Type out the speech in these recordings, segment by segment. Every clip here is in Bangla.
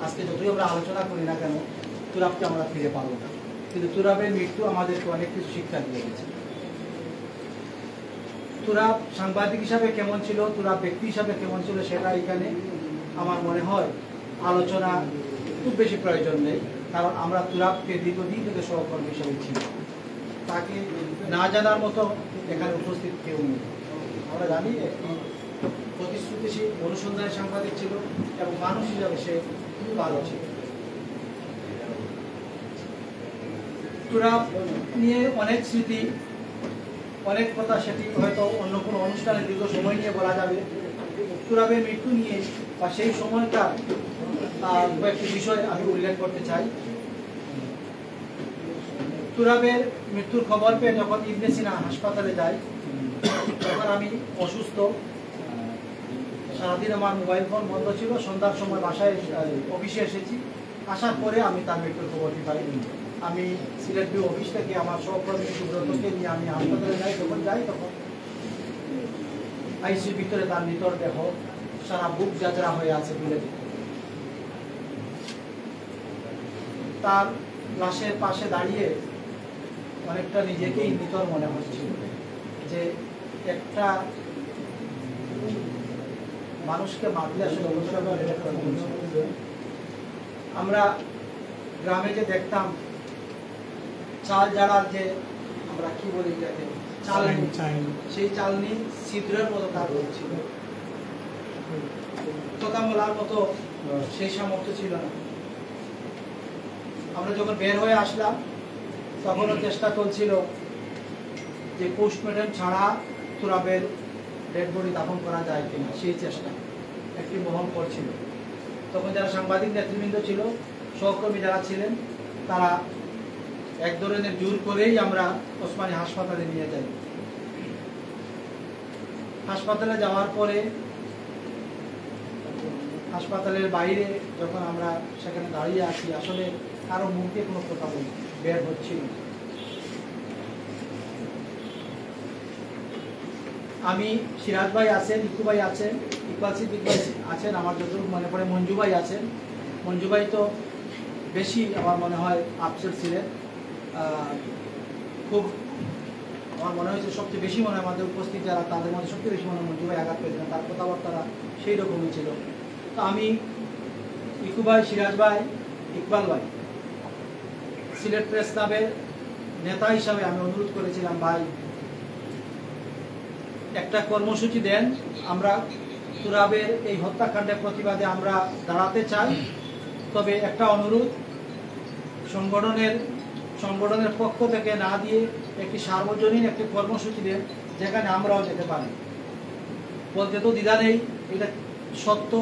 আজকে যতই আমরা আলোচনা করি না কেন তুরাবকে আমরা ফিরে পাবো না, কিন্তু তুরাবের মৃত্যু আমাদেরকে অনেক কিছু শিক্ষা দিয়ে গেছে। তুরাব সাংবাদিক হিসাবে কেমন ছিল, তুরাব ব্যক্তি হিসাবে কেমন ছিল, সেটা এখানে আমার মনে হয় আলোচনা খুব বেশি প্রয়োজন নেই, কারণ আমরা তুরাবকে দীর্ঘদিন থেকে সহকর্মী হিসেবে ছিল। তাকে না জানার মতো এখানে উপস্থিত কেউ নেই। আমরা জানি প্রতিশ্রুতিশীল অনুসন্ধানী সাংবাদিক ছিল এবং মানুষ হিসাবে সে খুবই ভালো ছিল। তুরাব নিয়ে অনেক স্মৃতি, অনেক কথা, সেটি হয়তো অন্য কোনো অনুষ্ঠানে দীর্ঘ সময় নিয়ে বলা যাবে। তুরাবের মৃত্যু নিয়ে বা সেই সময়কার কয়েকটি বিষয় আমি উল্লেখ করতে চাই। তুরাবের মৃত্যুর খবর পেয়ে যখন ইবনে সিনা হাসপাতালে যাই, তখন আমি অসুস্থ, সারাদিন আমার মোবাইল ফোন বন্ধ ছিল। সন্ধ্যার সময় বাসায় অফিসে এসেছি, আসার পরে আমি তার মৃত্যুর খবরটি পাই। আমি সিলেট বিউ অফিস থেকে আমার সহকর্মী সুব্রতকে নিয়ে আমি হাসপাতালে যাই। যখন যাই তখন আইসিইউর ভিতরে তার মৃতদেহ সারা বুক যাজরা হয়ে আছে বিলেতে। তার লাশের পাশে দাঁড়িয়ে অনেকটা নিজেকেই মৃতর মনে হচ্ছিল, যে একটা মানুষকে মারলে আসলে অবশ্যই আমরা গ্রামে যে দেখতাম চাল জাড়ার যে আমরা কি বলি যাকে চালনি, সেই চালনি ছিদ্রের মতো তার ছিল, কথা বলার মতো সেই সামর্থ্য ছিল না। আমরা যখন বের হয়ে আসলাম তখনও চেষ্টা চলছিল যে পোস্টমর্টম ছাড়া তুরাবের ডেড বডি দাফন করা যায় কিনা, সেই চেষ্টা একটি মহল করছিল। তখন যারা সাংবাদিক নেতৃবৃন্দ ছিল, সহকর্মী যারা ছিলেন, তারা এক ধরনের জোর করেই আমরা ওসমানী হাসপাতালে নিয়ে যাই। হাসপাতালে যাওয়ার পরে হাসপাতালের বাইরে যখন আমরা সেখানে দাঁড়িয়ে আছি, আসলে কারো মুখে কোনো কথা বের হচ্ছিল। আমি সিরাজ ভাই আছেন, ইকু ভাই আছেন, ইকবাল সিদ্দিক ভাই আছেন, আমার যতটুকু মনে পড়ে মঞ্জু ভাই আছেন। মঞ্জু ভাই তো বেশি আমার মনে হয় আপসেট ছিলেন, খুব আমার মনে হয়েছে সবচেয়ে বেশি মনে হয় আমাদের উপস্থিত যারা তাদের মধ্যে সবচেয়ে বেশি মনে হয় মঞ্জু ভাই আঘাত পেয়েছিলেন, তার কথাবার্তারা সেই রকমই ছিল। তো আমি ইকু ভাই, সিরাজ ভাই, ইকবাল ভাই, সিলেট প্রেস ক্লাবের নেতা হিসাবে আমি অনুরোধ করেছিলাম, ভাই একটা কর্মসূচি দেন, আমরা তুরাবের এই হত্যাকাণ্ডের প্রতিবাদে আমরা দাঁড়াতে চাই, তবে একটা অনুরোধ, সংগঠনের পক্ষ থেকে না দিয়ে একটি সার্বজনীন একটি কর্মসূচি দেন যেখানে আমরাও যেতে পারি। বলতে তো দ্বিধা নেই, এটা সত্য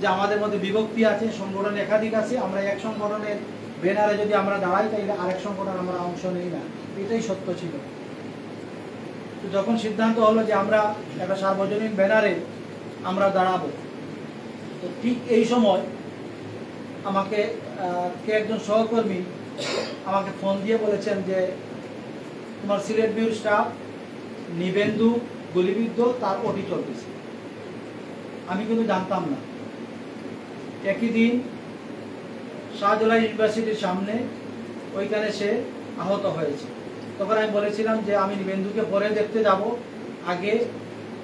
যে আমাদের মধ্যে বিভক্তি আছে, সংগঠন একাধিক আছে, আমরা এক সংগঠনের ব্যানারে যদি আমরা দাঁড়াই তাহলে আরেক সংগঠন আমরা অংশ নেই না, এটাই সত্য ছিল। তো যখন সিদ্ধান্ত হলো যে আমরা একটা সার্বজনীন ব্যানারে আমরা দাঁড়াবো, তো ঠিক এই সময় আমাকে কে একজন সহকর্মী আমাকে ফোন দিয়ে বলেছেন যে তোমার সিলেট বিউর স্টাফ নিবেন্দু গুলিবিদ্ধ, তার ওটি চলতেছে। আমি কিন্তু জানতাম না। একই দিন শাহজালাল ইউনিভার্সিটির সামনে ওইখানে সে আহত হয়েছে। তখন আমি বলেছিলাম যে আমি নিবেন্দুকে পরে দেখতে যাব, আগে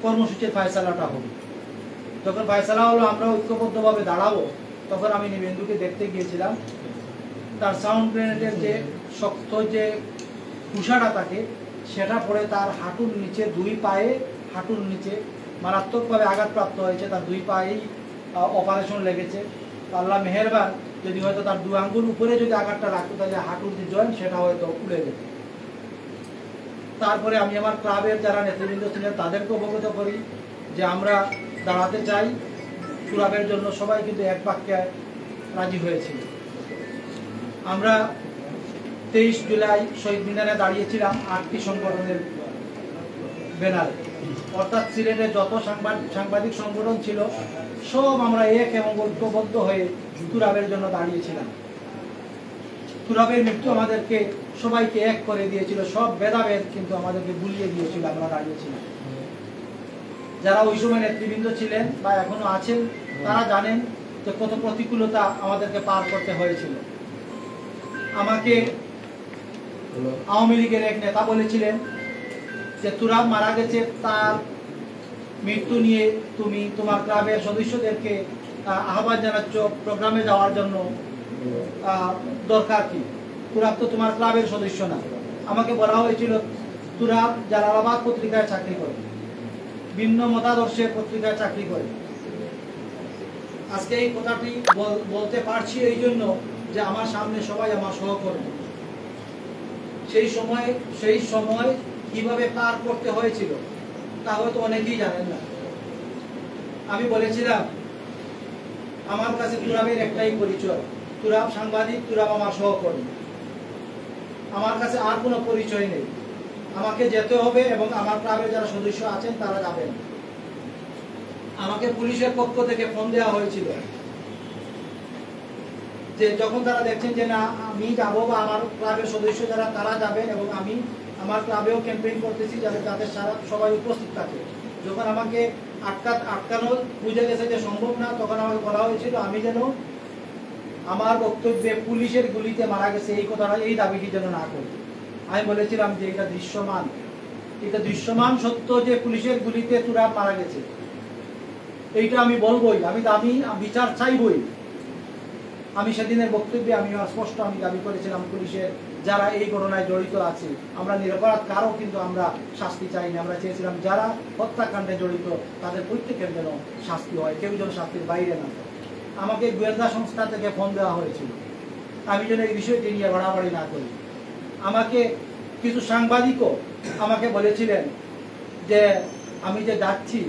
কর্মসূচির ফায়সালাটা হবে। যখন ফায়সালা হলো আমরা ঐক্যবদ্ধভাবে দাঁড়াবো, তখন আমি নিবেন্দুকে দেখতে গিয়েছিলাম। তার সাউন্ড গ্রেনেডের যে শক্ত যে কুশাটা থাকে, সেটা পড়ে তার হাঁটুর নিচে, দুই পায়ে হাঁটুর নিচে মারাত্মকভাবে আঘাতপ্রাপ্ত হয়েছে। তার দুই পায়েই অপারেশন লেগেছে। আল্লাহ মেহেরবান, যদি হয়তো তার দু আঙ্গুল উপরে যদি আঘাতটা রাখতো তাহলে হাঁটুর যে জয়েন্ট সেটা হয়তো উড়ে যেত। তারপরে আমি আমার ক্লাবের যারা নেতৃবৃন্দ ছিলেন তাদেরকে অবগত করি যে আমরা দাঁড়াতে চাই তুরাবের জন্য। সবাই কিন্তু এক বাক্যে রাজি হয়েছিল। আমরা 23 জুলাই শহীদ মিনারে দাঁড়িয়েছিলাম 8টি সংগঠনের ব্যানারে, অর্থাৎ সিলেটের যত সাংবাদিক সংগঠন ছিল সব আমরা এক এবং ঐক্যবদ্ধ হয়ে তুরাবের জন্য দাঁড়িয়েছিলাম। তুরাবের মৃত্যু আমাদেরকে সবাইকে এক করে দিয়েছিল, সব ভেদাভেদ কিন্তু আমাদেরকে ভুলিয়ে দিয়েছিল। আমরা দাঁড়িয়েছিলাম। যারা ওই সময় নেতৃবৃন্দ ছিলেন বা এখনো আছেন তারা জানেন যে কত প্রতিকূলতা আমাদেরকে পার করতে হয়েছিল। আমাকে আওয়ামী লীগের এক নেতা বলেছিলেন যে তুরাব মারা গেছে, তার মৃত্যু নিয়ে তুমি তোমার ক্লাবের সদস্যদেরকে আহ্বান জানাচ্ছ প্রোগ্রামে যাওয়ার জন্য, দরকার কি? তুরাব তো তোমার ক্লাবের সদস্য না। আমাকে বলা হয়েছিল তুরাব জালালাবাদ পত্রিকায় চাকরি করে, ভিন্ন মতাদর্শের পত্রিকায় চাকরি করে। আজকে এই কথাটি বলতে পারছি এই জন্য যে আমার সামনে সবাই আমার সহকর্মী। সেই সময় কিভাবে পার করতে হয়েছিল তা হয়তো অনেকেই জানেন না। আমি বলেছিলাম আমার কাছে তুরাবের একটাই পরিচয়, তুরাব সাংবাদিক, তুরাব আমার সহকর্মী, আমার কাছে আর কোনো পরিচয় নেই। আমাকে যেতে হবে এবং আমার ক্লাবের যারা সদস্য আছেন তারা যাবেন। আমাকে পুলিশের পক্ষ থেকে ফোন দেওয়া হয়েছিল যে যখন তারা দেখছেন যে না আমি যাবো বা আমার ক্লাবের সদস্য যারা তারা যাবেন এবং আমি আমার ক্লাবেও ক্যাম্পেইন করতেছি যাতে তাদের সবাই উপস্থিত থাকে, যখন আমাকে আটকানো বুঝে গেছে যে সম্ভব না, তখন আমাকে বলা হয়েছিল আমি যেন আমার বক্তব্যে পুলিশের গুলিতে মারা গেছে এই কথাটা, এই দাবিটি যেন না করি। আমি বলেছিলাম যে এটা দৃশ্যমান সত্য যে পুলিশের গুলিতে তুরাব মারা গেছে, এইটা আমি বলবোই, আমি বিচার চাইবই। আমি সেদিনের বক্তব্যে আমি স্পষ্ট দাবি করেছিলাম পুলিশের যারা এই ঘটনায় জড়িত আছে, আমরা নিরপরাধ কারো কিন্তু আমরা শাস্তি চাইনি। আমরা চেয়েছিলাম যারা হত্যাকাণ্ডে জড়িত তাদের প্রত্যেকের যেন শাস্তি হয়, কেউ যেন শাস্তির বাইরে না হয়। আমাকে গোয়েন্দা সংস্থা থেকে ফোন দেওয়া হয়েছিল আমি যেন এই বিষয়টি নিয়ে বাড়াবাড়ি না করি। আমাকে কিছু সাংবাদিকও আমাকে বলেছিলেন যে আমি যে যাচ্ছি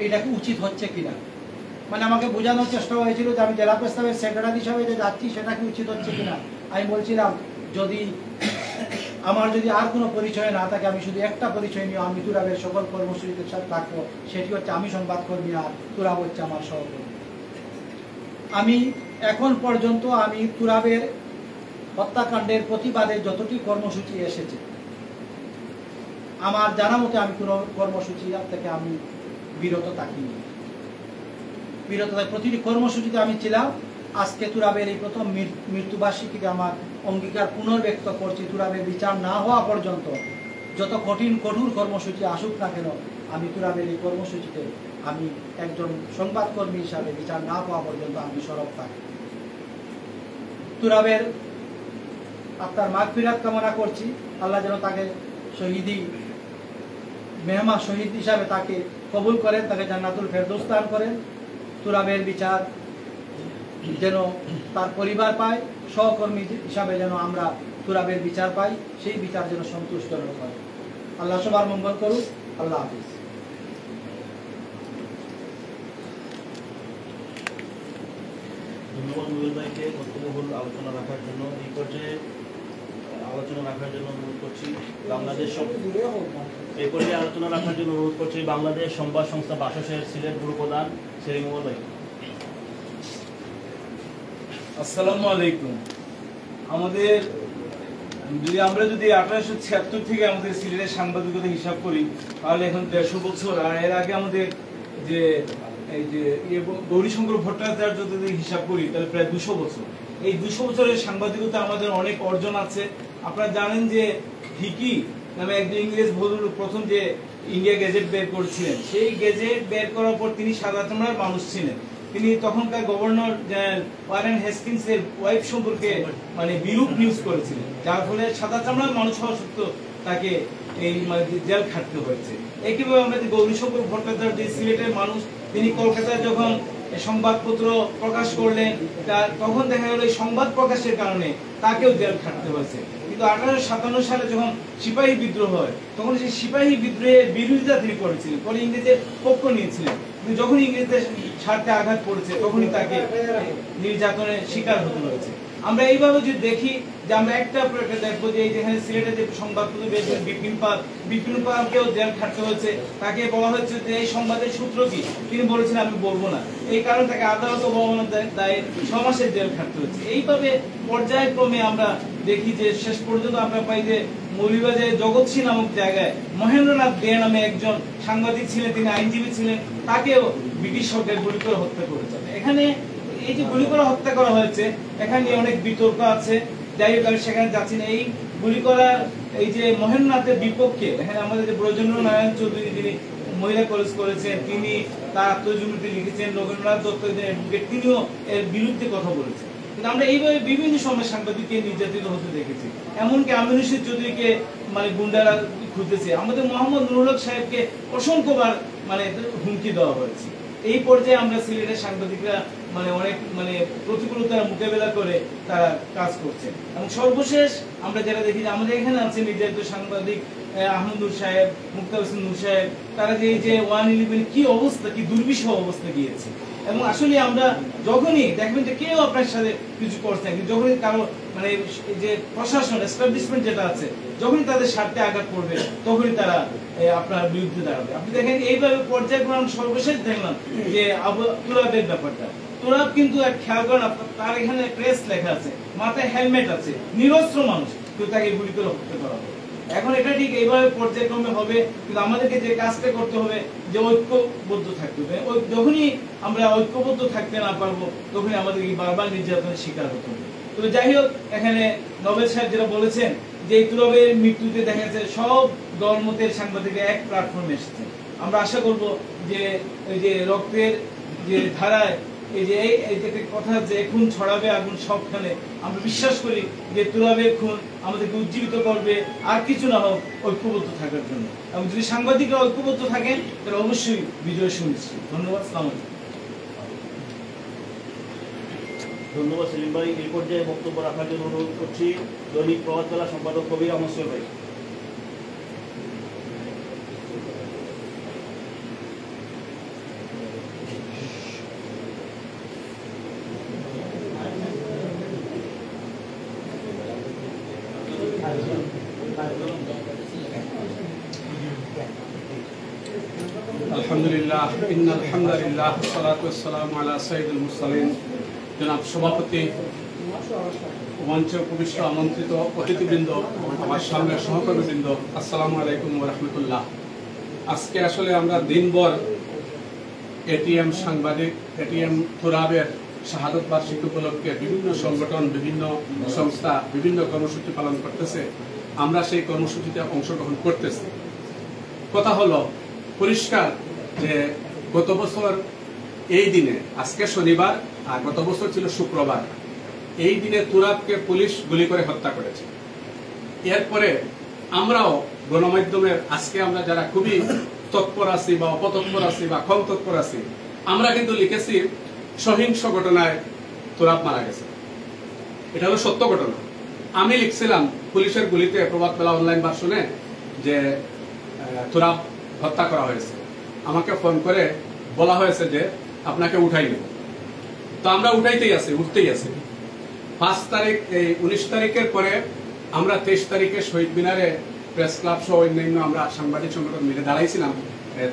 এটা কি উচিত হচ্ছে কিনা, মানে আমাকে বোঝানোর চেষ্টা হয়েছিল যে আমি জেলা প্রস্তাবের সেক্রেটারি হিসাবে যে যাচ্ছি সেটা কি উচিত হচ্ছে কিনা। আমি বলছিলাম আমার যদি আর কোনো পরিচয় না থাকে, আমি শুধু একটা পরিচয় নিয়ে আমি তুরাবের সকল কর্মসূচিতে সাথে থাকবো, সেটি হচ্ছে আমি সংবাদকর্মী আর তুরাব হচ্ছে আমার সহকর্মী। আমি এখন পর্যন্ত আমি তুরাবের হত্যাকাণ্ডের প্রতিবাদে যতটি কর্মসূচি এসেছে আমার জানা মতে আমি কোনো কর্মসূচি থেকে আমি বিরত থাকিনি। প্রতিটি কর্মসূচিতে আমি ছিলাম। আজকে তুরাবের এই প্রথম মৃত্যুবার্ষিকীতে আমার অঙ্গীকার পুনর্ব্যক্ত করছি, তুরাবের বিচার না হওয়া পর্যন্ত যত কঠোর কর্মসূচি আসুক না কেন আমি তুরাবের এই কর্মসূচিতে আমি একজন সংবাদকর্মী হিসাবে বিচার না পাওয়া পর্যন্ত আমি সরব থাকি। তুরাবের আপনার মাগফিরাত কামনা করছি, আল্লাহ যেন তাকে মেহমান শহীদ হিসাবে তাকে কবুল করেন, তাকে জান্নাতুল ফেরদৌস দান করেন। তুরাবের বিচার যেন তার পরিবার পায়, সহকর্মী হিসাবে যেন আমরা তুরাবের বিচার পাই, সেই বিচার যেন সন্তুষ্টজনক হয়। আল্লাহ সবার মঙ্গল করুক। আল্লাহ হাফিজ। ধন্যবাদ মুবিল ভাইকে বক্তব্যবহুল আলোচনা রাখার জন্য। এই পর্যায়ে আলোচনা রাখার জন্য অনুরোধ করছি বাংলাদেশ সংবাদ সংস্থা বাসসের সিলেট ব্যুরো প্রধান সেলিম ভাই। আসসালামু আলাইকুম। আমরা যদি 1876 থেকে আমাদের সিলেটের সাংবাদিকতা হিসাব করি তাহলে এখন 150 বছর, আর এর আগে আমাদের যে এই যে গৌরীশঙ্কর ভট্টাচার্য যদি হিসাব করি তাহলে প্রায় 200 বছর। এই 200 বছরের সাংবাদিকতা আমাদের অনেক অর্জন আছে। আপনারা জানেন যে হিকি নামে একজন ইংরেজ বন্ধু প্রথম যে ইন্ডিয়া গেজেট বের করেছিলেন, সেই গেজেট বের করার পর তিনি সাদা চামড়ার মানুষ ছিলেন। তিনি তখনকার গভর্নর জেনারেল ওয়ারেন হেস্টিংস এর ওয়াইফ সম্পর্কে বিরূপ নিউজ করেছিলেন, যার ফলে সাদা চামড়ার মানুষ হওয়া সত্ত্বেও তাকে এই জেল খাটতে হয়েছে। একইভাবে আমরা গৌরীশঙ্কর ভট্টাচার্য সিলেটের মানুষ, তিনি কলকাতায় যখন সংবাদপত্র প্রকাশ করলেন তখন দেখা গেল এই সংবাদ প্রকাশের কারণে তাকেও জেল খাটতে হয়েছে। কিন্তু 1857 সালে যখন সিপাহী বিদ্রোহ হয় তখন সেই সিপাহী বিদ্রোহের বিরোধিতা তিনি করেছিলেন, পরে ইংরেজের পক্ষ নিয়েছিলেন। কিন্তু যখন ইংরেজদের স্বার্থে আঘাত পড়েছে তখনই তাকে নির্যাতনের শিকার হতে হয়েছে। আমরা এইভাবে যদি দেখি যে আমরা একটা দেখবো যে যেখানে সিলেটে যে সংবাদপত্র বের বিপিন পালকেও জেল খাটতে হয়েছে। তাকে বলা হয়েছে যে এই সংবাদের সূত্র কি, তিনি বলেছেন আমি বলবো না, এই কারণে তাকে আদালত অবমাননার দায়ে 6 মাসের জেল খাটতে হয়েছে। এইভাবে পর্যায়ক্রমে আমরা দেখি যে শেষ পর্যন্ত আমরা পাই যে মৌলভীবাজারে জগৎসী নামক জায়গায় মহেন্দ্রনাথ দে নামে একজন সাংবাদিক ছিলেন, তিনি আইনজীবী ছিলেন, তাকেও ব্রিটিশ সরকার গুলি করে হত্যা করেছে। এখানে এই যে গুলি করে হত্যা করা হয়েছে, এখানে অনেক বিতর্ক আছে, যাই হোক আমি সেখানে যাচ্ছি না। এই গুলি করা এই যে মহেন্দ্রনাথের বিপক্ষে এখানে আমাদের যে ব্রজেন্দ্র নারায়ণ চৌধুরী, যিনি মহিলা কলেজ করেছেন, তিনি তার আত্মজীবনীতে লিখেছেন, রবীন্দ্রনাথ দত্ত অ্যাডভোকেট, তিনিও এর বিরুদ্ধে কথা বলেছেন। কিন্তু আমরা এইভাবে বিভিন্ন সময় সাংবাদিককে নির্যাতিত হতে দেখেছি, এমনকি আমির রশিদ চৌধুরীকে মানে গুন্ডারা খুঁজেছে, আমাদের মোহাম্মদ নুরুল হক সাহেবকে অসংখ্যবার মানে হুমকি দেওয়া হয়েছে। এই পর্যায়ে আমরা সিলেটের সাংবাদিকরা মানে অনেক মানে প্রতিকূলতার মোকাবেলা করে তারা কাজ করছে। এবং সর্বশেষ আমরা যেটা দেখি যে আমাদের এখানে আছে নির্যাতিত সাংবাদিক আহমদ নূর সাহেব, মুক্তা হোসেন নূর সাহেব, তারা যে এই যে 111 কি অবস্থা, কি দুর্বিষহ অবস্থা গিয়েছে। এবং আসলে আমরা যখনই দেখবেন যে কেউ আপনার সাথে কিছু করছে, যখনই কারো মানে যে প্রশাসন এস্টাবলিশমেন্ট যেটা আছে, যখনই তাদের স্বার্থে আঘাত করবে, তখনই তারা আপনার বিরুদ্ধে দাঁড়াবে। আপনি দেখেন এইভাবে পর্যায়ক্রমে সর্বশেষ দেখলাম যে তুরাবের ব্যাপারটা। তুরাব কিন্তু এক খেয়াল করেন, তার এখানে প্রেস লেখা আছে, মাথায় হেলমেট আছে, নিরস্ত্র মানুষ, কিন্তু তাকে গুলি করে হত্যা করা হবে। এখন এটা ঠিক এইভাবে পর্যায়ক্রমে হবে, কিন্তু আমাদেরকে যে কাজটা করতে হবে যে ঐক্যবদ্ধ থাকতে হবে। যখনই আমরা ঐক্যবদ্ধ থাকতে না পারবো, তখনই আমাদেরকে বারবার নির্যাতনের শিকার হতে হবে। তবে যাই হোক, এখানে নবেল সাহেব যেটা বলেছেন যে এই তুরাবের মৃত্যুতে দেখা যাচ্ছে সব দলমতের সাংবাদিকরা এক প্ল্যাটফর্মে এসেছে। আমরা আশা করব যে এই যে রক্তের যে ধারায় এই যে কথা যে খুন ছড়াবে আগুন সবখানে, আমরা বিশ্বাস করি যে তুরাবের খুন আমাদেরকে উজ্জীবিত করবে, আর কিছু না হোক ঐক্যবদ্ধ থাকার জন্য। এবং যদি সাংবাদিকরা ঐক্যবদ্ধ থাকেন তাহলে অবশ্যই বিজয় সুনিশ্চিত। ধন্যবাদ। আসসালামু আলাইকুম। ধন্যবাদ সেলিম ভাই। এই পর্যায়ে বক্তব্য রাখার জন্য অনুরোধ করছি দৈনিক প্রভাত ফেলা সম্পাদক কবির আহমদ সোহেল ভাই। আলহামদুলিল্লাহ, ইন্নাল হামদুলিল্লাহ, ওয়াসসালাতু ওয়াসসালামু আলা সাইয়্যিদিল মুরসালিন। জনাব সভাপতি, মঞ্চ উপবিষ্ট আমন্ত্রিত অতিথিবৃন্দ, আমার সামনের সহকর্মীবৃন্দ, আসসালামু আলাইকুম ওয়া রাহমাতুল্লাহ। আজকে আসলে আমরা দিনভর এটিএম সাংবাদিক এটিএম তুরাবের শাহাদত বার্ষিকী উপলক্ষে বিভিন্ন সংগঠন, বিভিন্ন সংস্থা বিভিন্ন কর্মসূচি পালন করতেছে। আমরা সেই কর্মসূচিতে অংশগ্রহণ করতেছি। কথা হলো পরিষ্কার যে গত বছর এই দিনে, আজকে শনিবার আর গত বছর ছিল শুক্রবার, এই দিনে তুরাবকে পুলিশ গুলি করে হত্যা করেছে। এরপরে আমরাও গণমাধ্যমের আজকে আমরা যারা খুবই তৎপর আছি বা অপতৎপর আছি বা কম তৎপর আছি, আমরা কিন্তু লিখেছি সহিংস ঘটনায় তুরাব মারা গেছে। এটা হলো সত্য ঘটনা। আমি লিখছিলাম পুলিশের গুলিতে প্রভাত পেলা অনলাইন ভার্সনে যে তুরাব হত্যা করা হয়েছে। আমাকে ফোন করে বলা হয়েছে যে আপনাকে উঠাই নেব। তো আমরা উঠাইতেই আছি, উঠতেই আছি। 5 তারিখ, এই 19 তারিখের পরে আমরা 23 তারিখে শহীদ মিনারে প্রেস ক্লাব সহ অন্যান্য আমরা সাংবাদিক সংগঠন মিলে দাঁড়াইছিলাম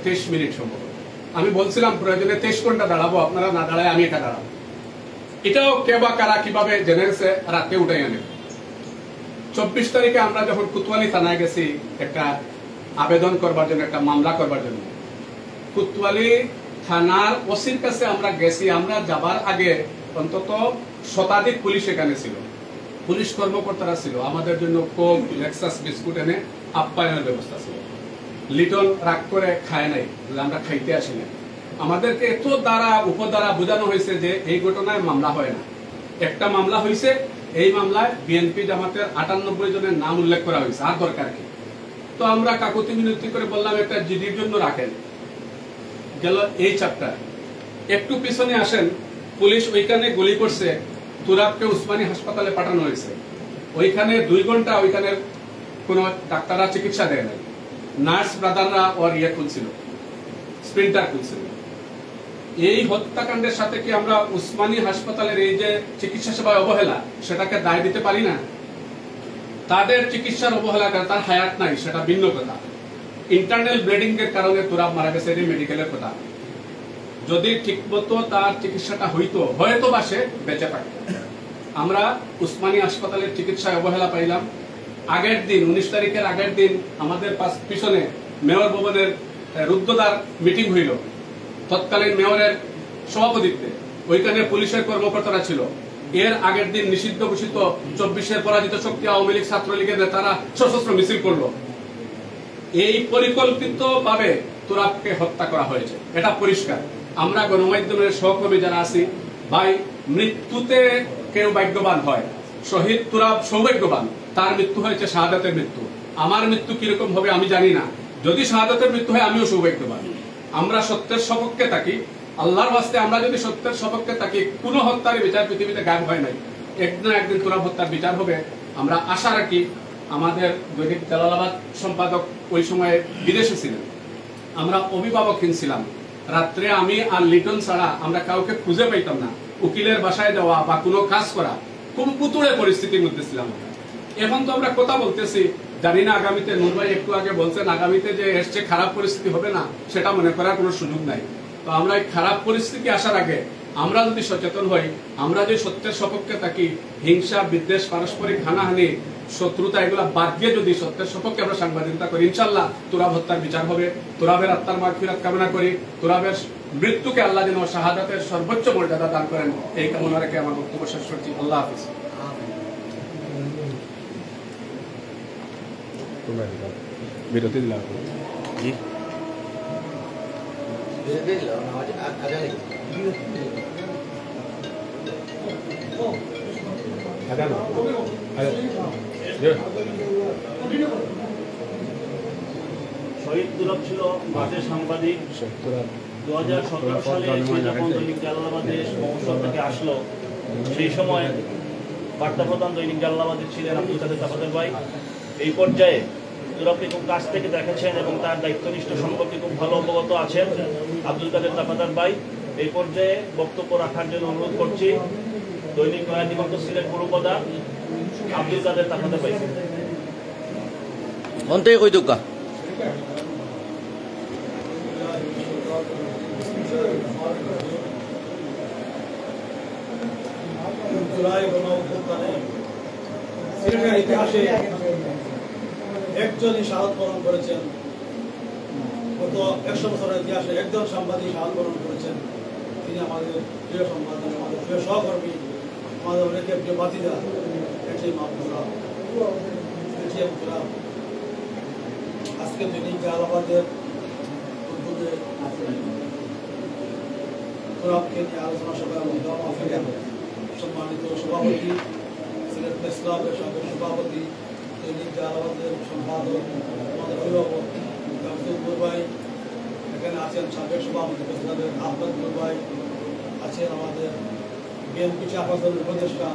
23 মিনিট সম্ভব। আমি বলছিলাম প্রয়োজনে 23 ঘন্টা দাঁড়াবো, আপনারা না দাঁড়ায় আমি এটা দাঁড়াবো। এটাও কে বা কারা কিভাবে জেনে গেছে রাতে উঠাই আনে। 24 তারিখে আমরা যখন কোতোয়ালি থানায় গেছি একটা আবেদন করবার জন্য, একটা মামলা করবার জন্য, কোতোয়ালি থানার ওসির কাছে আমরা গেছি। আমরা যাবার আগে অন্তত শতাধিক পুলিশ এখানে ছিল, পুলিশ কর্মকর্তারা ছিল। আমাদের জন্য কোক, লেক্সাস বিস্কুট এনে আপ্যায়নের ব্যবস্থা ছিল। লিটন রাগ করে খায় নাই, আমরা খাইতে আসি না। আমাদেরকে এত দ্বারা উপদ্বারা বোঝানো হয়েছে যে এই ঘটনায় মামলা হয় না। একটা মামলা হয়েছে, এই মামলায় বিএনপি জামাতের 98 জনের নাম উল্লেখ করা হয়েছে, আর দরকার কি? তো আমরা কাকুতি মিনতি করে বললাম একটা জিডির জন্য রাখেন। গেল এই চ্যাপ্টার। একটু পিছনে আসেন, পুলিশ ওইখানে গুলি করছে, তুরাবকে উসমানী হাসপাতালে পাঠানো হয়েছে। ওইখানে 2 ঘন্টা ওইখানে কোনো ডাক্তাররা চিকিৎসা দেয় নাই। নার্স ব্রাদাররা ওর খুলছিল, স্প্রিন্টার খুলছিল। এই হত্যাকাণ্ডের সাথে কি আমরা উসমানী হাসপাতালের এই যে চিকিৎসা সেবায় অবহেলা, সেটাকে দায় দিতে পারি না? তাদের চিকিৎসার অবহেলা, তার হায়াত নাই, সেটা ভিন্ন কথা। ইন্টারনাল ব্লিডিং এর কারণে তুরাব মারা গেছে, এটি মেডিকেলের কথা। যদি ঠিকমতো তার চিকিৎসাটা হইতো, হয়তো বা সে বেঁচে থাকতো। আমরা উসমানী হাসপাতালের চিকিৎসায় অবহেলা পাইলাম। আগের দিন 19 তারিখের আগের দিন আমাদের পিছনে মেয়র ভবনের রুদ্ধদ্বার মিটিং হইল তৎকালীন মেয়রের সভাপতিত্বে। ওইখানে পুলিশের কর্মকর্তারা ছিল। এর আগের দিন নিষিদ্ধ ঘোষিত 24-এর পরাজিত শক্তি আওয়ামী লীগ ছাত্রলীগের নেতারা সশস্ত্র মিছিল করলো। এই পরিকল্পিতভাবে তুরাবকে হত্যা করা হয়েছে, এটা পরিষ্কার। আমরা গণমাধ্যমের সহকর্মী যারা আছি ভাই, মৃত্যুতে কেউ ভাগ্যবান হয়, শহীদ তুরাব সৌভাগ্যবান, তার মৃত্যু হয়েছে শাহাদাতের মৃত্যু। আমার মৃত্যু কিরকম হবে আমি জানি না, যদি শাহাদাতের মৃত্যু হয় আমিও সৌভাগ্যবান। আমরা সত্যের সপক্ষে থাকি, আল্লাহর ওয়াস্তে আমরা যদি সত্যের সপক্ষে থাকি, কোন হত্যার বিচার পৃথিবীতে গায়েব হয় নাই, একদিন না একদিন তুরাব হত্যার বিচার হবে। আমরা আশা রাখি। আমাদের দৈনিক জালালাবাদ সম্পাদক ওই সময়ে বিদেশে ছিলেন, আমরা অভিভাবকহীন ছিলাম। রাত্রে আমি আর লিটন ছাড়া আমরা কাউকে খুঁজে পাইতাম না। উকিলের বাসায় যাওয়া বা কোনো কাজ করা, খুব পুতুড়ে পরিস্থিতির মধ্যে ছিলাম। এখন তো আমরা কথা বলতেছি, জানি না আগামীতে, নূর ভাই একটু আগে বলছেন আগামীতে যে এসছে খারাপ পরিস্থিতি হবে না, সেটা মনে করার কোনো সুযোগ নাই। তো আমরা এই খারাপ পরিস্থিতি আসার আগে আমরা যদি সচেতন হই, আমরা যদি সত্যের সপক্ষে থাকি, হিংসা বিদ্বেষ পারস্পরিক হানাহানি শত্রুতা এগুলা বাদ দিয়ে যদি সত্যের সপক্ষে আমরা সাংবাদিকতা করি, ইনশাল্লাহ তুরাব হত্যার বিচার হবে। তুরাবের আত্মার মাগফিরাত কামনা করি। তুরাবের মৃত্যুকে আল্লাহ যেন শাহাদাতের সর্বোচ্চ মর্যাদা দান করেন, এই কামনা রেখে আমার বক্তব্য শেষ করছি। আল্লাহ হাফিজ। বিরতি দিলাম। জি শহীদ তুরাব ছিল মাঠের সাংবাদিক। 2017 সালে যখন দৈনিক জালালাবাদে মহসর থেকে আসলো, সেই সময় বার্তা প্রধান দৈনিক জালালাবাদে ছিলেন আব্দুল কাদের তাফাদার ভাই। এই পর্যায়ে তুরাবকে খুব কাছ থেকে দেখেছেন এবং তার দায়িত্বনিষ্ঠ সম্পর্কে খুব ভালো অবগত আছেন আব্দুল কাদের তাফাদার ভাই। এই পর্যায়ে বক্তব্য রাখার জন্য অনুরোধ করছি দৈনিক নয়া দিগন্ত সিলেট পুরপ্রধান আব্দুল কাদের তাফাদার ভাই। অন্তে কই দুকা সিলেটের ইতিহাসে একজনই শাহাদাত বরণ করেছেন। গত 100 বছরের ইতিহাসে একজন সাংবাদিক শাহাদাত বরণ করেছেন। তিনি আমাদের প্রিয় সাংবাদিক, আমাদের প্রিয় সহকর্মী, আমাদের অনেকের প্রিয় বাতিদা আজকে দৈনিক জালালাবাদের উদ্যোগে তুরাবকে নিয়ে আলোচনা সভায় সম্মানিত সভাপতি, সিলেট প্রেস ক্লাবের সাবেক সভাপতি, দৈনিক জালালাবাদের সম্পাদক, আমাদের অভিভাবক নূর ভাই, এখানে আছেন সাবেক সভাপতি প্রেস ক্লাবের আহমদ নূর ভাই, আছেন আমাদের বিএনপি চেয়ারপারসনের উপদেষ্টা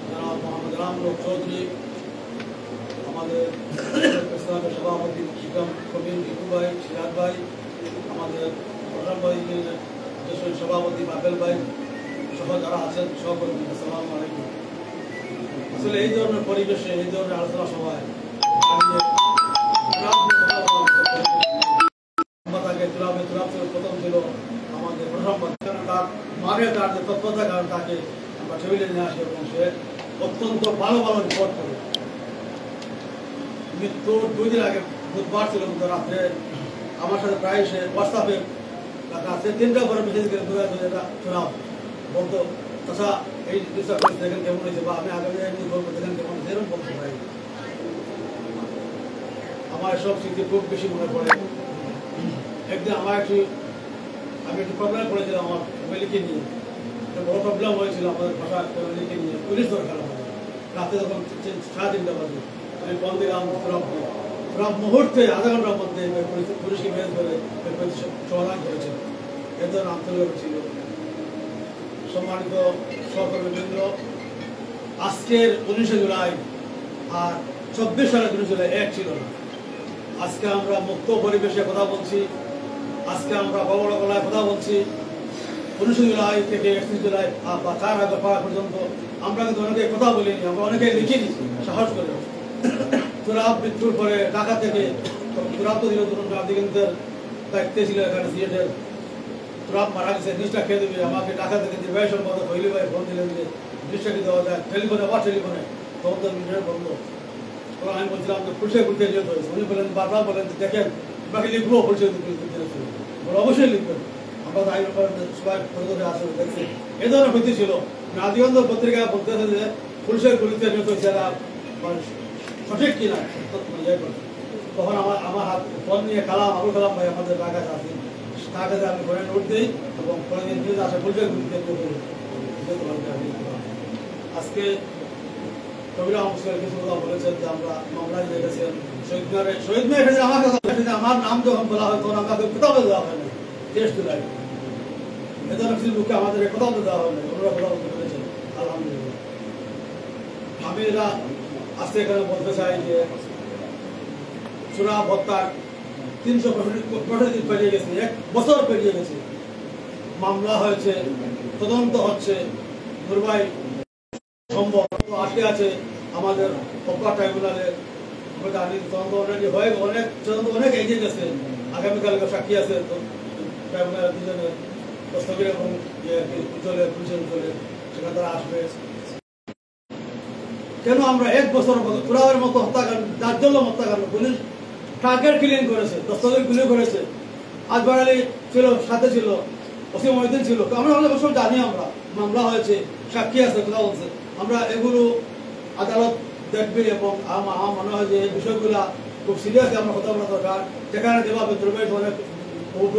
জনাব মোহাম্মদ রামলোক চৌধুরী, আমাদের প্রেস ক্লাবের সভাপতি শিকাম কবির টিপু ভাই, সিরাজ ভাই, আমাদের প্রধান ভাই দেশের সভাপতি বাবেল ভাই সহ যারা আছেন সহকর্মী, আসসালামু আলাইকুম। আসলে এই ধরনের পরিবেশে, এই ধরনের আলোচনা সভায় প্রথম ছিল আমাদের তার যে তৎপরতা, কারণ তাকে আমরা টেবিলে নিয়ে আসি এবং সে অত্যন্ত ভালো ভালো রিপোর্ট করে। মৃত্যুর 2 দিন আগে বুধবার ছিল, কিন্তু রাত্রে আমার সাথে প্রায় সে হোয়াটসঅ্যাপে রাত্রে 3টা করে মেসেজ করে এটা শোনাও বলতো, তথা এই দেখেন কেমন হয়েছে, বা আমি আগামী একদিন বলবো দেখেন কেমন হয়েছে, এরকম বলতে পারি। আমার সব স্মৃতি খুব বেশি মনে পড়ে। একদিন আমি একটু প্রবলেমে পড়েছিলাম আমার ফ্যামিলিকে নিয়ে, বড় প্রবলেম হয়েছিল আমাদের ভাষা ফ্যামিলিকে নিয়ে। পুলিশ দরকার হয় রাতে, যখন 3:30 বাজে আমি ফোন দিলাম পুরো মুহূর্তে, আধা ঘন্টার মধ্যে পুলিশকে মেরে ধরে সমাধান করেছেন। এর জন্য আন্তরিক ছিল। সম্মানিত সহকর্মীবৃন্দ, আজকের 19 জুলাই আর 24 সালের 19 জুলাই এক ছিল না। আজকে আমরা মুক্ত পরিবেশে কথা বলছি, আজকে আমরা বড় গলায় কথা বলছি। 19 জুলাই থেকে 31 জুলাই বা 4 আগস্ট পর্যন্ত আমরা কিন্তু অনেকে কথা বলিনি, আমরা অনেকে লিখিনি সাহস করে। তুরাব মৃত্যুর পরে ঢাকা থেকে, তুরাব তো ছিল তরুণ রাজনীতির দায়িত্বে ছিল এখানে সিলেটের। তুরাব মারা গেছে, নিউজটা খেয়ে দেবে। আমাকে ঢাকা থেকে নির্বাহী সম্পাদক হইলি ভাই ফোন দিলেন যে নিউজটা কি দেওয়া যায় টেলিফোনে, আবার টেলিফোনে, তখন তো মিডিয়ার বন্ধ। তখন আমি বলছিলাম যে ফুলসে ঘুরতে নিয়ত হয়েছে। উনি বলেন, বারবার বলেন যে দেখেন বাকি লিখবো ফুলসে ঘুরতে বলে অবশ্যই লিখবেন, আমরা তো আইন সবাই পরিদর্শনে আসলে দেখছি। এ ধরনের ক্ষতি ছিল। আদিগন্ধ পত্রিকায় বলতেছে যে ফুলসে ঘুরতে নিয়ত হয়েছে, সঠিক কিনা তখন আমার হাত ফোন নিয়ে কালাম আবুল কালাম ভাই আমাদের ঢাকায় আছেন, তার কাছে আমি ফোনে নোট দিই এবং পরের দিন নিউজ আসে ফুলসে ঘুরতে আজকে কবিরা অবশ্যই কিছু কথা বলেছেন যে আমরা মামলায় দেখেছেন শহীদ মিনার এসেছে আমার কথা বলেছেন, আমার নাম যখন বলা হয় তখন আমাকে কোথাও দেওয়া হয় না, টেস্ট দিলাই এ ধরনের কিছু লোককে আমাদের কোথাও দেওয়া হয় না, ওনারা কোথাও বলেছেন। আলহামদুলিল্লাহ আমি এরা আজকে এখানে বলতে চাই যে চূড়া হত্যার 365 দিন পেরিয়ে গেছে, 1 বছর পেরিয়ে গেছে, মামলা হয়েছে, তদন্ত হচ্ছে, দুর্বাই সম্ভব আটকে আছে আমাদের হত্যা ট্রাইব্যুনালে। তদন্ত অলরেডি হয়ে তদন্ত অনেক এগিয়ে গেছে, আগামীকালকে সাক্ষী আছে ট্রাইব্যুনালের দুজনে দস্তগীর এবং উজ্জ্বলে পুলিশের উজ্জ্বলে, সেখানে তারা আসবে। কেন আমরা 1 বছর পুরাবের মতো হত্যাকাণ্ড, যার জন্য হত্যাকাণ্ড, পুলিশ টার্গেট ক্লিন করেছে, দস্তগীর গুলি করেছে, আকবর আলী ছিল সাথে, ছিল ওসি মহিউদ্দিন ছিল, আমরা অবশ্য জানি আমরা মামলা হয়েছে, সাক্ষী আছে, কথা বলছে, আমরা এগুলো আদালত দেখবে এবং আমার মনে হয় যে এই বিষয়গুলা খুব সিরিয়াসলি আমরা কথা বলা দরকার। যেখানে যেভাবে দ্রব্যের অনেক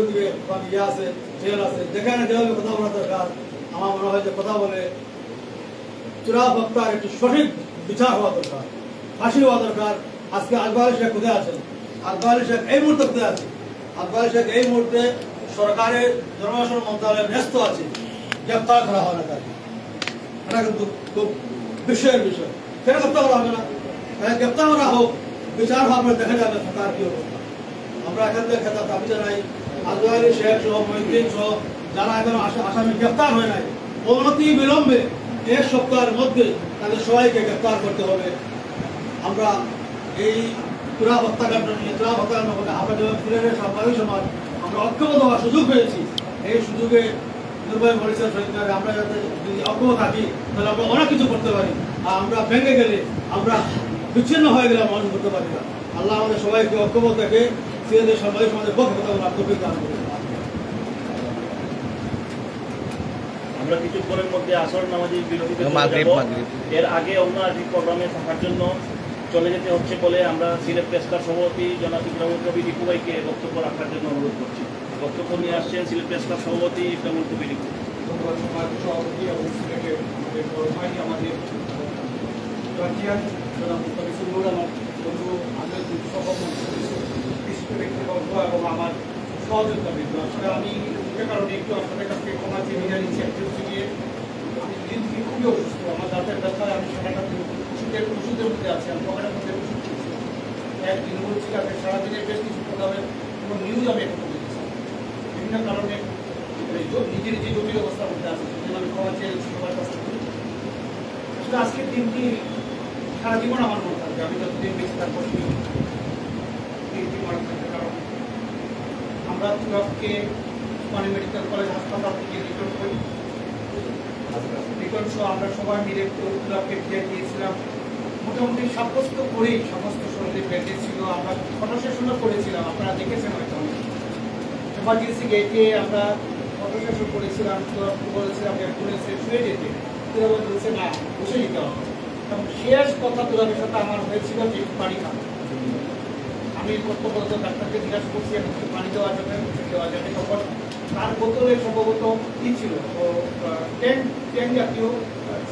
দিকে ইয়ে আছে, জেল আছে, যেখানে যেভাবে কথা বলা দরকার, আমার মনে হয় যে কথা বলে চূড়া হত্যার একটি সঠিক বিচার হওয়া দরকার, ফাঁসি হওয়া দরকার। আজকে আকবর আলী শেখ কোথায় আছেন? আকবর আলী শেখ এই মুহূর্তে কোথায় আছে? আকবর আলী শেখ এই মুহূর্তে সরকারের জনশন মন্ত্রণালয়ের ন্যস্ত আছে, গ্রেপ্তার করা হয় না তাকে। এটা কিন্তু খুব বিষয়ের বিষয়, কেন গ্রেপ্তার করা হবে না? গ্রেপ্তার করা হোক, বিচার হবে, দেখা যাবে সরকার কি অবস্থা। আমরা এখান থেকে খেতাব দাবি জানাই, আকবর আলী শেখ সহ মহিউদ্দিন সহ যারা এখন আসামি গ্রেপ্তার হয় নাই, অনতি বিলম্বে 1 সপ্তাহের মধ্যে তাদের সবাইকে গ্রেপ্তার করতে হবে। আমরা এই চূড়া হত্যাকাণ্ড নিয়ে আমরা যখন সিলেটের সাংবাদিক সমাজ আমরা ঐক্যবদ্ধ হওয়ার সুযোগ পেয়েছি, এই সুযোগে দুর্বল বলেছেন সরকার, আমরা যাতে যদি ঐক্য থাকি তাহলে আমরা অনেক কিছু করতে পারি, আর আমরা ভেঙে গেলে, আমরা বিচ্ছিন্ন হয়ে গেলে মানুষ করতে পারি না। আল্লাহ আমাদের সবাইকে ঐক্যবদ্ধ থেকে সিলেটের সাংবাদিক সমাজের পক্ষে কথা বলার তৌফিক দান করুন। আমরা কিছুক্ষণের মধ্যে আসর নামাজের বিরতিতে যাব। এর আগে অন্য আরেকটি প্রোগ্রামে থাকার জন্য চলে যেতে হচ্ছে বলে আমরা সিলেট প্রেস ক্লাব সভাপতি জনাব ইকরামুল কবির রিপু ভাইকে বক্তব্য রাখার জন্য অনুরোধ করছি। বক্তব্য নিয়ে আসছেন সিলেট প্রেস ক্লাব সভাপতি ইকরামুল কবির রিপু। সভাপতি এবং সিলেটের আমাদের এবং আমার সহযোগিতা বৃদ্ধ। আসলে আমি কারণে একটু আপনাদের কাছ থেকে ক্ষমা চেয়ে নিয়ে নিচ্ছি। একটু হচ্ছে গিয়ে আমি দিন থেকে খুবই অসুস্থ, আমার দাঁতের ব্যথায় আমি সারাটা ওষুধের মধ্যে আছি, আমি পকেটের মধ্যে ওষুধ করছি। একদিন বলছি আমি সারাদিনের বেশ কিছু প্রোগ্রামের কোনো নিউজ আমি এখন দেখেছি, বিভিন্ন কারণে নিজের যে জটিল অবস্থার মধ্যে আছে, সেজন্য আমি ক্ষমা চেয়েছি সবার কাছ থেকে। আসলে আজকের দিনটি সারা জীবন আমার মনে থাকবে, আমি যতদিন বেঁচে থাকবো দিনটি মনে থাকবে। কারণ আমরা তুরস্কে মানে মেডিকেল কলেজ হাসপাতাল থেকে রিটার্ন করি, রিটার্ন সহ আমরা সবাই মিলে তুরস্কে ফিরে গিয়েছিলাম। মোটামুটি সাব্যস্ত করেই সমস্ত শরীরে ব্যান্ডেজ ছিল, আমরা ফটো সেশনও করেছিলাম, আপনারা দেখেছেন হয়তো। এমার্জেন্সি গেটে আমরা ফটো সেশন করেছিলাম, তুরস্ক বলেছিলাম অ্যাম্বুলেন্সে শুয়ে যেতে, তুরস্ক বলছে না, বসে নিতে হবে। এবং শেষ কথা তুরস্কের সাথে আমার হয়েছিল যে পানি খাবো। আমি কর্তব্যরত ডাক্তারকে জিজ্ঞাসা করছি এখন পানি দেওয়া যাবে, দেওয়া যাবে। তখন তার বোতলে সম্ভবত কি ছিল, ট্যাঙ্ক জাতীয়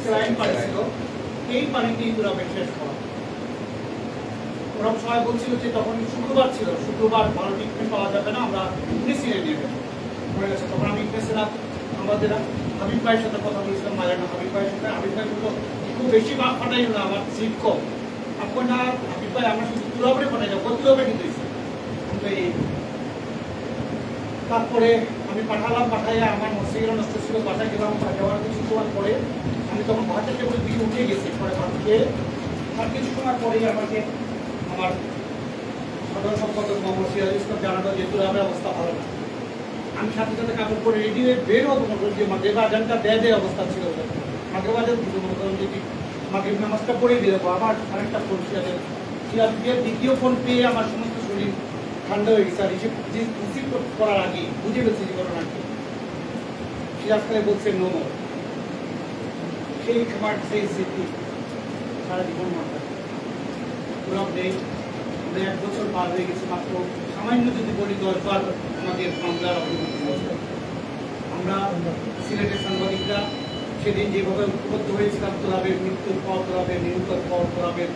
স্যালাইন পানি ছিল, এই পানিটি তুরাবে শেষ করা। ওরা সবাই বলছিল যে তখন শুক্রবার ছিল, শুক্রবার ভালো ট্রিটমেন্ট পাওয়া যাবে না, আমরা মেশিনে নিয়ে যাবো পড়ে গেছে। তখন আমি গেছিলাম, আমাদের হাবিব ভাইয়ের সাথে কথা বলেছিলাম, মায়ের না হাবিব ভাইয়ের সাথে। হাবিব ভাই বললো খুব বেশি ফাটাই না, আমার সিট কম, আপনার হাবিব ভাই আমরা শুধু তুরাবে পাঠাই যাবো, তুরাবে কিন্তু তারপরে আমি পাঠাইয়া আমার মোটরসাইকেল নষ্ট ছিল, বাসায় গেলাম। যাওয়ার কিছু সময় পরে আমি তখন ভাতের টেবিলের দিকে উঠে গেছি, পরে ভাত খেয়ে আর কিছু সময় পরেই আমাকে আমার সাধারণ সম্পাদক মোহাম্মদ সিরাজ ইসলাম জানালো যে তুরাবের অবস্থা ভালো না। আমি সাথে সাথে কাপড় পরে রেডি হয়ে বের হবো, যে মাগরিব আজানটা দেয় অবস্থা ছিল, মাগরিব আজান মনে করেন যদি মাগরিব নামাজটা পড়ে দিয়ে দেবো, আবার আরেকটা ফোন সিরাজের সিরাজকে দ্বিতীয় ফোন পেয়ে আমার সমস্ত শরীর ঠান্ডা হয়ে গেছে। আর রিসিভ করার আগে বুঝে গেছে যে ঘটনা কি। সিরাজ খালে বলছে নো নো, সেই খাবার সেই স্মৃতি সারা জীবন মাথা পুরব নেই। আমরা 1 বছর পার হয়ে গেছে, মাত্র সামান্য যদি বলি 10 বার আমাদের মামলার অগ্রগতি হয়েছে। আমরা সিলেটের সাংবাদিকরা সেদিন যেভাবে ঐক্যবদ্ধ হয়েছিলাম তোলাবের মৃত্যুর পর, তোলাবের নিরুপর পর, তোলাবের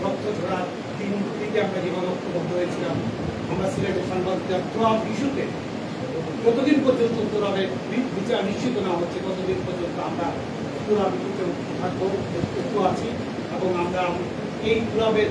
রক্ত ঝরার দিন থেকে আমরা যেভাবে ঐক্যবদ্ধ হয়েছিলাম, আমরা সিলেটের সাংবাদিকরা তোলাব ইস্যুতে যতদিন পর্যন্ত তোলাবের বিচার নিশ্চিত না হচ্ছে ততদিন পর্যন্ত আমরা তোলাব ইস্যুতে থাকবো, ঐক্য আছি এবং আমরা এই তোলাবের